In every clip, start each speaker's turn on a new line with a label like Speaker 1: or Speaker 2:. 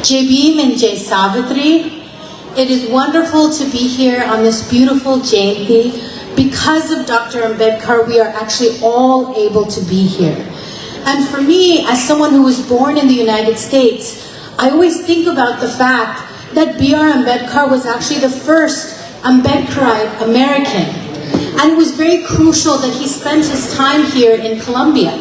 Speaker 1: Jai Bhim and Jai Savitri. It is wonderful to be here on this beautiful Jayanti. Because of Dr. Ambedkar, we are actually all able to be here. And for me, as someone who was born in the United States, I always think about the fact that B.R. Ambedkar was actually the first Ambedkarite American. And it was very crucial that he spent his time here in Columbia.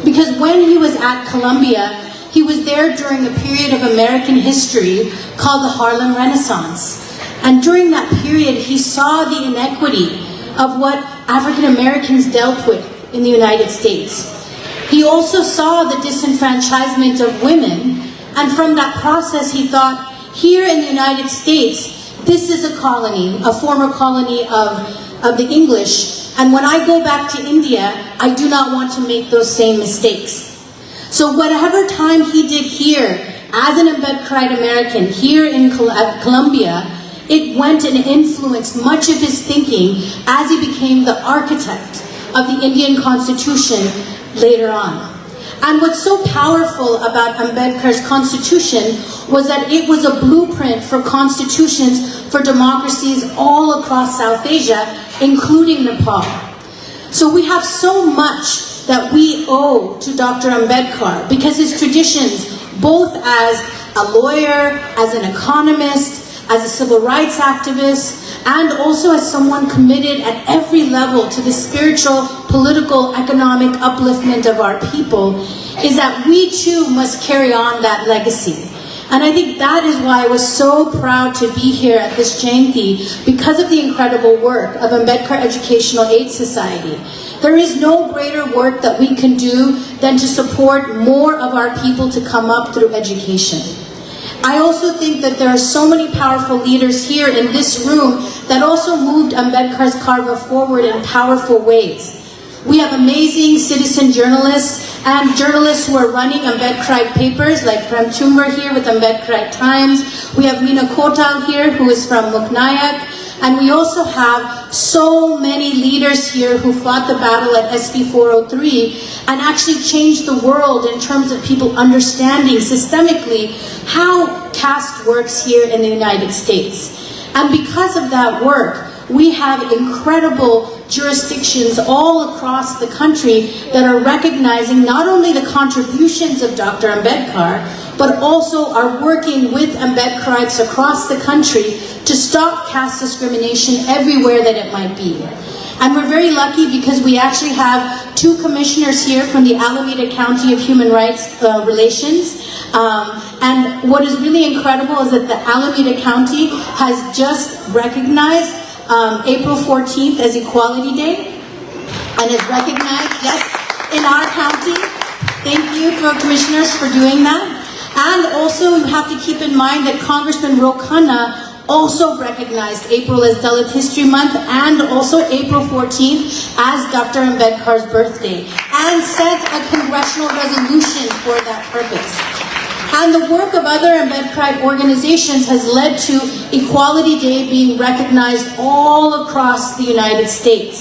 Speaker 1: Because when he was at Columbia, he was there during a period of American history called the Harlem Renaissance. And during that period, he saw the inequity of what African Americans dealt with in the United States. He also saw the disenfranchisement of women, and from that process he thought, here in the United States, this is a colony, a former colony of the English, and when I go back to India, I do not want to make those same mistakes. So whatever time he did here, as an Ambedkarite American, here in Columbia, it went and influenced much of his thinking as he became the architect of the Indian Constitution later on. And what's so powerful about Ambedkar's constitution was that it was a blueprint for constitutions for democracies all across South Asia, including Nepal. So we have so much that we owe to Dr. Ambedkar because his traditions, both as a lawyer, as an economist, as a civil rights activist, and also as someone committed at every level to the spiritual, political, economic upliftment of our people, is that we too must carry on that legacy. And I think that is why I was so proud to be here at this Jayanti, because of the incredible work of Ambedkar Educational Aid Society. There is no greater work that we can do than to support more of our people to come up through education. I also think that there are so many powerful leaders here in this room that also moved Ambedkar's Karva forward in powerful ways. We have amazing citizen journalists and journalists who are running Ambedkarite papers, like Prem Chumber here with Ambedkarite Times. We have Meena Kotal here, who is from Muknayak. And we also have so many leaders here who fought the battle at SB 403 and actually changed the world in terms of people understanding systemically how caste works here in the United States. And because of that work, we have incredible jurisdictions all across the country that are recognizing not only the contributions of Dr. Ambedkar, but also are working with Ambedkarites across the country to stop caste discrimination everywhere that it might be. And we're very lucky because we actually have 2 commissioners here from the Alameda County of Human Rights Relations. And what is really incredible is that the Alameda County has just recognized April 14th as Equality Day, and is recognized, yes, in our county. Thank you, commissioners, for doing that. And also, you have to keep in mind that Congressman Ro Khanna also recognized April as Dalit History Month and also April 14th as Dr. Ambedkar's birthday, and sent a congressional resolution for that purpose. And the work of other Ambedkarite organizations has led to Equality Day being recognized all across the United States.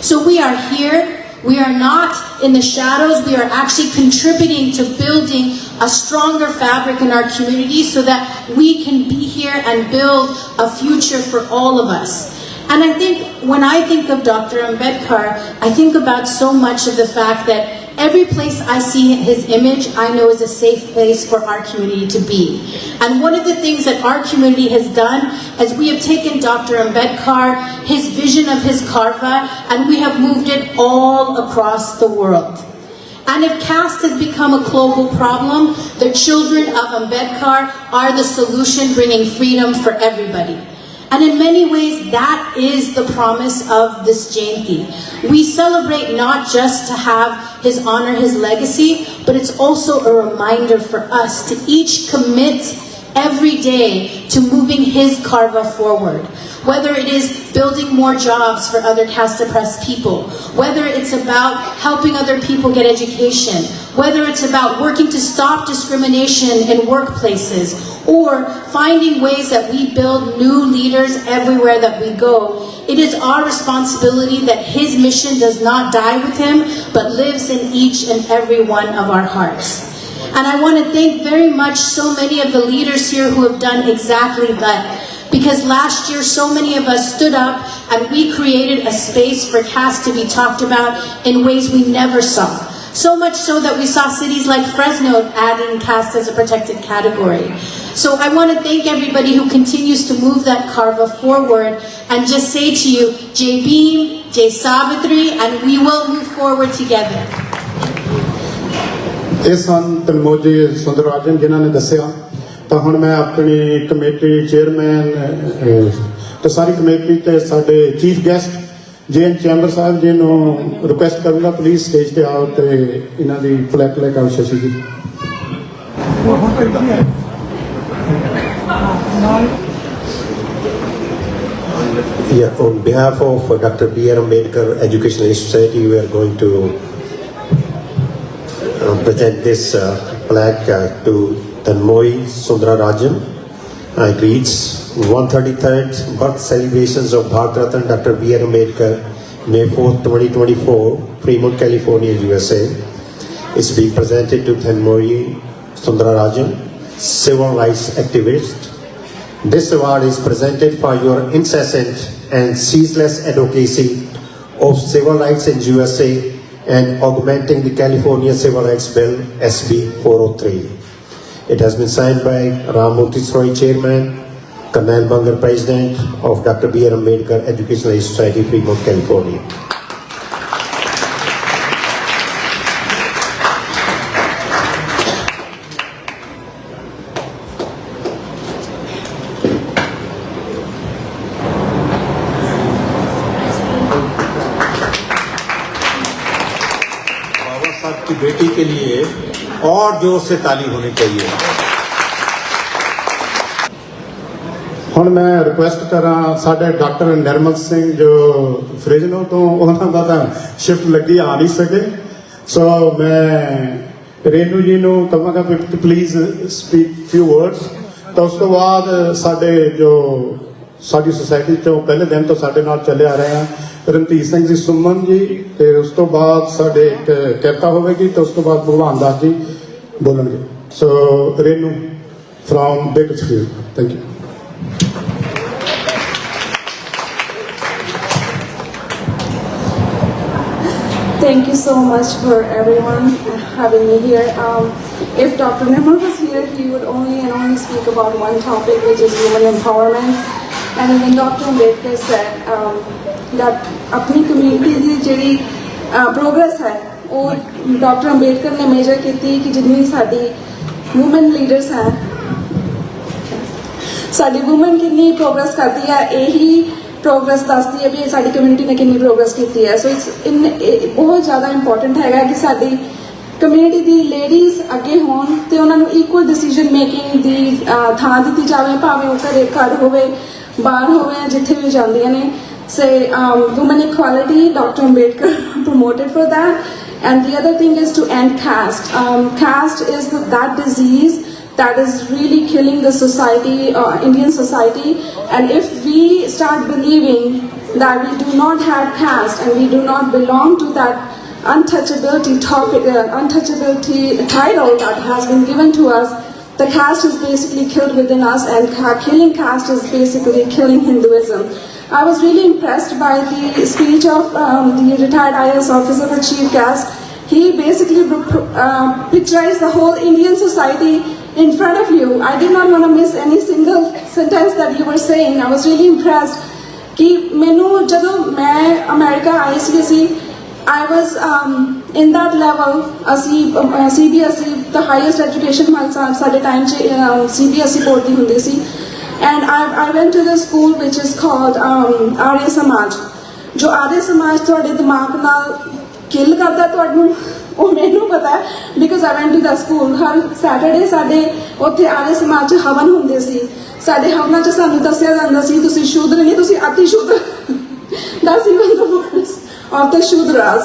Speaker 1: So we are here, we are not in the shadows, we are actually contributing to building a stronger fabric in our community so that we can be here and build a future for all of us. And I think, when I think of Dr. Ambedkar, I think about so much of the fact that every place I see his image, I know is a safe place for our community to be. And one of the things that our community has done is we have taken Dr. Ambedkar, his vision of his Karva, and we have moved it all across the world. And if caste has become a global problem, the children of Ambedkar are the solution, bringing freedom for everybody. And in many ways, that is the promise of this Jayanti. We celebrate not just to have his honor, his legacy, but it's also a reminder for us to each commit every day to moving his Karva forward. Whether it is building more jobs for other caste-oppressed people, whether it's about helping other people get education, whether it's about working to stop discrimination in workplaces, or finding ways that we build new leaders everywhere that we go, it is our responsibility that his mission does not die with him, but lives in each and every one of our hearts. And I want to thank very much so many of the leaders here who have done exactly that. Because last year, so many of us stood up and we created a space for caste to be talked about in ways we never saw. So much so that we saw cities like Fresno adding caste as a protected category. So I want to thank everybody who continues to move that carva forward and just say to you, Jai Bhim, Jai Savitri, and we will move forward together.
Speaker 2: इस तनमोजी सुंदरराजन जिन्होंने दसिया तो हुण मैं अपनी committee chairman तो सारी committee ते साडे चीफ गेस्ट जे चैंबर साहब जी नूं रिक्वेस्ट करूँगा प्लीज स्टेज पे आओ तो इन्हां दी फ्लैग लेके आओ शशि जी.
Speaker 3: Yeah, on behalf of Dr. B.R. Ambedkar Educational Society, we are going to present this plaque to Tanmoy Sundararajan. It reads 133rd birth celebrations of Bharat Ratna Dr. B.R. Ambedkar, May 4th, 2024, Fremont, California, USA. It's being presented to Tanmoy Sundararajan, civil rights activist. This award is presented for your incessant and ceaseless advocacy of civil rights in USA and augmenting the California Civil Rights Bill SB 403. It has been signed by Ramurthy Roy, Chairman, Karnail Bangar, President of Dr. B.R. Ambedkar Educational Society, Fremont, California.
Speaker 4: की बेटी के लिए और जोर से ताली होनी चाहिए.
Speaker 2: ਹੁਣ मैं रिक्वेस्ट करा साडे डॉक्टर निर्मल सिंह जो फ्रिजनो तो उन्होंने तो शिफ्ट लगी आ नहीं सके सो मैं रेनू जी ਨੂੰ ਕਹਾਂਗਾ कि प्लीज स्पीक फ्यू वर्ड्स तो उस तो बाद साडे जो साडी सोसाइटी चों पहले दिन तो साडे नाल चले आ रहे हैं रणधीर सिंह जी सुमन जी ते उस तो बाद साडे एक किरता होवेगी तो उस तो बाद भगवान दास जी बोलणगे. So Renu from Bakersfield. Thank you.
Speaker 5: Thank you so much for everyone having me here. If Dr. Nirmal was here, he would only and only speak about one topic, which is women empowerment. And then Dr. Ambedkar said that अपनी community की ਜਿਹੜੀ progress है, वो Dr. Ambedkar ने measure की थी कि जितनी साड़ी women leaders हैं, साड़ी women कितनी progress करती है, यही प्रोग्रेस दसती है भी साडी कम्यूनिटी ने कितनी प्रोग्रेस की है. सो इट्स बहुत ज़्यादा इंपॉर्टेंट है कि साडी कम्यूनिटी दी लेडीज़ अगे होन ते उन्हां नूं इक्वल डिसीजन मेकिंग दी थां दित्ती जावे भावें वो घर होवे बाहर होवे जिथे भी जांदियां ने. से women equality doctor Ambedkar promoted for that. And the other thing is to end caste. Caste is that disease that is really killing the society, Indian society. And if we start believing that we do not have caste and we do not belong to that untouchability topic, untouchability title that has been given to us, the caste is basically killed within us, and killing caste is basically killing Hinduism. I was really impressed by the speech of the retired IAS officer for Chief Caste. He basically picturized the whole Indian society in front of you. I did not want to miss any single sentence that you were saying. I was really impressed. कि मैनू जदों मैं America आई सी I was in that level. CBSE, the highest education साडे time च CBSE board दी हुंदी सी. And I went to the school which is called Arya Samaj. जो आर्य समाज तुहाडे दिमाग नाल किल करदा तुहानू ਉਹ ਮੈਨੂੰ ਪਤਾ ਹੈ because I went to the school. ਹਰ ਸੈਟਰਡੇ ਸਾਡੇ ਉੱਥੇ ਆर्य ਸਮਾਜ 'ਚ ਹਵਨ ਹੁੰਦੇ ਸੀ. ਸਾਡੇ ਹਵਨਾਂ 'ਚ ਸਾਨੂੰ ਦੱਸਿਆ ਜਾਂਦਾ ਸੀ ਤੁਸੀਂ ਸ਼ੂਦਰ ਨਹੀਂ, ਤੁਸੀਂ ਅਤੀ ਸ਼ੂਦਰ. That's even the words of the Shudras.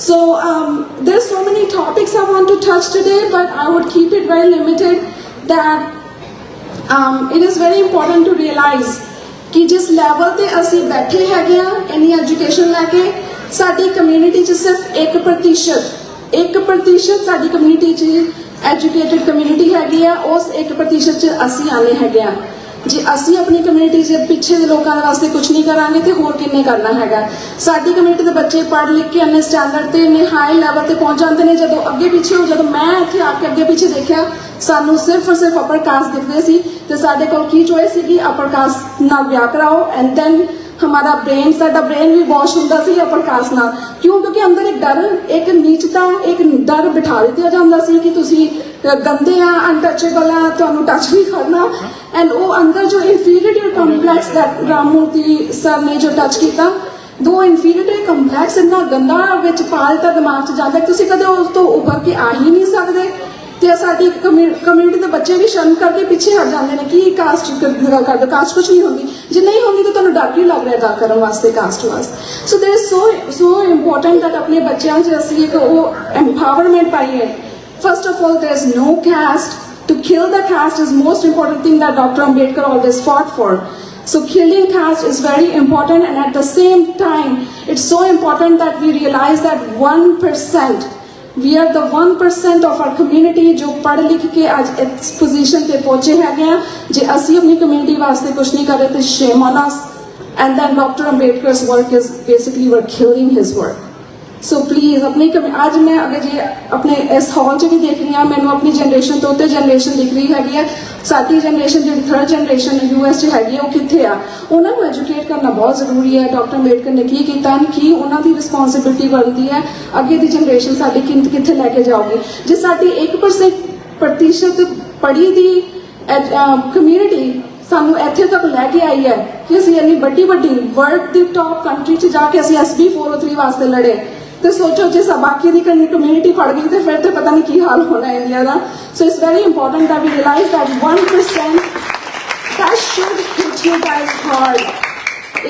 Speaker 5: So there's so many topics I want to touch today, but I would keep it very limited. That it is very important to realize कि जिस level ਤੇ ਅਸੀਂ ਬੈਠੇ ਹੈਗੇ ਆ ਇੰਨੀ education ਲੈ ਕੇ, ਸਾਡੀ ਕਮਿਊਨਿਟੀ 'ਚ ਸਿਰਫ 1% ਸਾਡੀ ਕਮਿਊਨਿਟੀ 'ਚ ਐਜੂਕੇਟਿਡ ਕਮਿਊਨਿਟੀ ਹੈਗੀ ਆ, ਉਸ 1% 'ਚ ਅਸੀਂ ਆਨੇ ਹੈਗੇ ਆ। ਜੇ ਅਸੀਂ ਆਪਣੀ ਕਮਿਊਨਿਟੀ ਦੇ ਪਿੱਛੇ ਦੇ ਲੋਕਾਂ ਦੇ ਵਾਸਤੇ ਕੁਝ ਨਹੀਂ ਕਰਾਂਗੇ ਤੇ ਹੋਰ ਕਿੰਨੇ ਕਰਨਾ ਹੈਗਾ। ਸਾਡੀ ਕਮਿਊਨਿਟੀ ਦੇ ਬੱਚੇ ਪੜ੍ਹ ਲਿਖ ਕੇ ਇੰਨੇ ਸਟੈਂਡਰਡ ਤੇ ਇੰਨੇ ਹਾਈ ਲੈਵਲ ਤੇ ਪਹੁੰਚ ਜਾਂਦੇ ਨੇ, ਜਦੋਂ ਅੱਗੇ ਪਿੱਛੇ ਹੋ, ਜਦੋਂ ਮੈਂ ਇੱਥੇ ਆ ਕੇ ਅੱਗੇ ਪਿੱਛੇ ਦੇਖਿਆ ਸਾਨੂੰ ਸਿਰਫ ਔਰ ਸਿਰਫ ਅਪਰ ਕਾਸਟ ਦਿਖਦੇ ਸੀ ਤੇ ਸਾਡੇ ਕੋਲ ਕੀ ਚੋਇਸ ਸੀਗੀ, ਅਪਰ ਕਾਸਟ ਨਾਲ ਵਿਆਹ ਕਰਾਓ ਐਂਡ ਦੈਨ हमारा ब्रेन, साडा ब्रेन भी वॉश हुंदा सी अपर कास्ट नाल। क्यों? क्योंकि अंदर एक डर, एक नीचता, एक डर बिठा दिता जांदा सी कि तुसी गंदे आ, अनटचेबल आ, तुहानू टच नहीं करना। एंड वो अंदर जो inferiority complex that Ramamurthy sir ने जो टच किया, दो इंफीरियरिटी कॉम्प्लेक्स इन्ना गंदा विच पा दिता दिमाग च जांदा, तुसी कदे उस तो उभर के आ ही नहीं सकदे। ਤੇ ਸਾਡੀ ਕਮਿਊਨਿਟੀ ਦੇ ਬੱਚੇ ਵੀ ਸ਼ਰਮ ਕਰਕੇ ਪਿੱਛੇ ਹਟ ਜਾਂਦੇ ਨੇ ਕਿ ਕਾਸਟ ਦੀ ਗੱਲ ਕਰਦੇ, ਕਾਸਟ ਕੁਝ ਨਹੀਂ ਹੁੰਦੀ। ਜੇ ਨਹੀਂ ਹੁੰਦੀ ਤਾਂ ਤੁਹਾਨੂੰ ਡਰ ਕਿਉਂ ਲੱਗ ਰਿਹਾ ਗੱਲ ਕਰਨ ਵਾਸਤੇ ਕਾਸਟ ਵਾਸਤੇ। ਸੋ there is so important that ਆਪਣੇ ਬੱਚਿਆਂ 'ਚ ਅਸੀਂ ਇੱਕ ਉਹ ਐਮਪਾਵਰਮੈਂਟ ਪਾਈਏ। First of all there is no caste. To kill the caste is most important thing that Dr. Ambedkar always fought for. So killing caste is very important, and at the same time it's so important that we realize that 1%, we are the 1% of our community जो पढ़ लिख के आज इस position पे पहुंचे हैं। जे असी अपनी कम्युनिटी वास्ते कुछ नहीं कर रहे तो shame on us. And then Dr. Ambedkar's work is basically we're killing his work. So please अपनी आज मैं अगर जे अपने इस हॉल च भी देख रही हाँ, मैंने अपनी जनरेशन तो उत्ते जनरेशन दिख रही हैगी, साडी जनरेशन जी थर्ड जनरेशन US च हैगी, वो कित्थे आ, उन्होंने एजुकेट करना बहुत जरूरी है। डॉक्टर अंबेडकर ने की किया कि उन्होंने रिस्पॉन्सिबिलिटी बनती है अगे की जनरेशन साडी कित्थे लैके जाओगी। जे साडी 1% पढ़ी दी कम्यूनिटी सानू इत्थे तक लैके आई है कि असीं इन्नी वड्डी वर्ल्ड की टॉप कंट्री च जाके असीं SB 403 वास्ते लड़े, तो सोचो जे बाकी की कम्यूनिटी पढ़ गई तो फिर तो पता नहीं की हाल होना है इंडिया का। So it's very important that we realise that 1% that should hit you guys hard.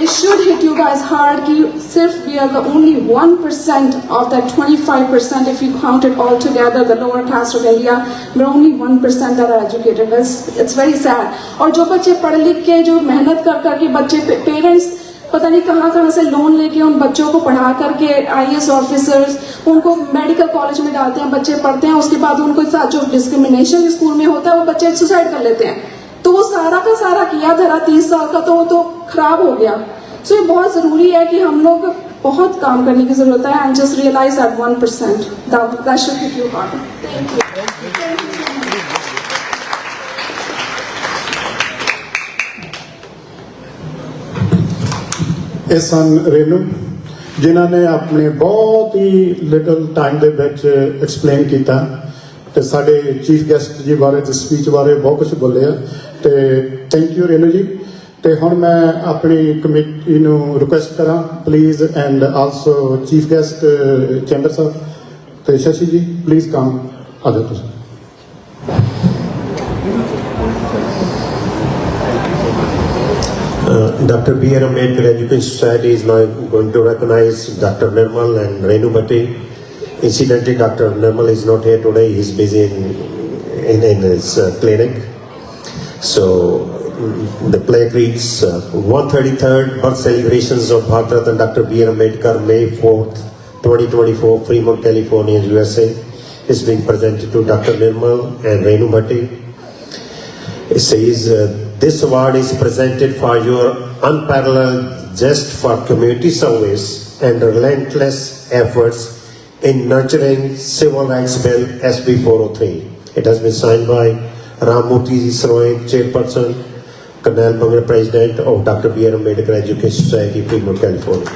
Speaker 5: It should hit you guys hard कि सिर्फ we are the only 1% of that 25%. If you count it all together, the lower caste of India, we're only 1% that are educated. It's very sad. और जो बच्चे पढ़ लिख के जो मेहनत कर के बच्चे पेरेंट्स पता नहीं कहाँ से लोन लेके उन बच्चों को पढ़ा करके IAS ऑफिसर्स उनको मेडिकल कॉलेज में डालते हैं, बच्चे पढ़ते हैं, उसके बाद उनको साथ जो डिस्क्रिमिनेशन स्कूल में होता है वो बच्चे सुसाइड कर लेते हैं। तो वो सारा का सारा किया धरा 30 साल का तो वो तो खराब हो गया। सो ये बहुत ज़रूरी है कि हम लोग बहुत काम करने की ज़रूरत है and just realise that 1% that should hit you hard. Thank you.
Speaker 2: ਇਹ ਸਨ ਰੇਨੂ ਜਿਨ੍ਹਾਂ ਨੇ ਆਪਣੇ ਬਹੁਤ ਹੀ ਲਿਟਲ ਟਾਈਮ ਦੇ ਵਿੱਚ ਐਕਸਪਲੇਨ ਕੀਤਾ ਤੇ ਸਾਡੇ ਚੀਫ ਗੈਸਟ ਜੀ ਬਾਰੇ ਤੇ ਸਪੀਚ ਬਾਰੇ ਬਹੁਤ ਕੁਝ ਬੋਲਿਆ ਤੇ ਥੈਂਕ ਯੂ ਰੇਨੂ ਜੀ। ਤੇ ਹੁਣ ਮੈਂ ਆਪਣੀ ਕਮੇਟੀ ਨੂੰ ਰਿਕੁਐਸਟ ਕਰਾਂ please and also chief guest chamber ਸਾਹਿਬ ਤੇ ਸ਼ਸ਼ੀ ਜੀ ਪਲੀਜ਼ ਕਮ ਆ ਜਾਓ ਤੁਸੀਂ।
Speaker 3: Dr. B.R. Ambedkar Education Society is now going to recognize Dr. Nirmal and Renu Bhatti. Incidentally, Dr. Nirmal is not here today. He's busy in his clinic. So the plaque reads 133rd birth celebrations of Bharat Ratna Dr. B.R. Ambedkar, May 4th, 2024, Fremont, California, USA, is being presented to Dr. Nirmal and Renu Bhatti. It says, this award is presented for your unparalleled zest for community service and relentless efforts in nurturing Civil Rights Bill SB 403. It has been signed by Ramurthy Saroy, Chairperson, Colonel Bangar, President of Dr. B.R. Ambedkar Education Society, Fremont, California.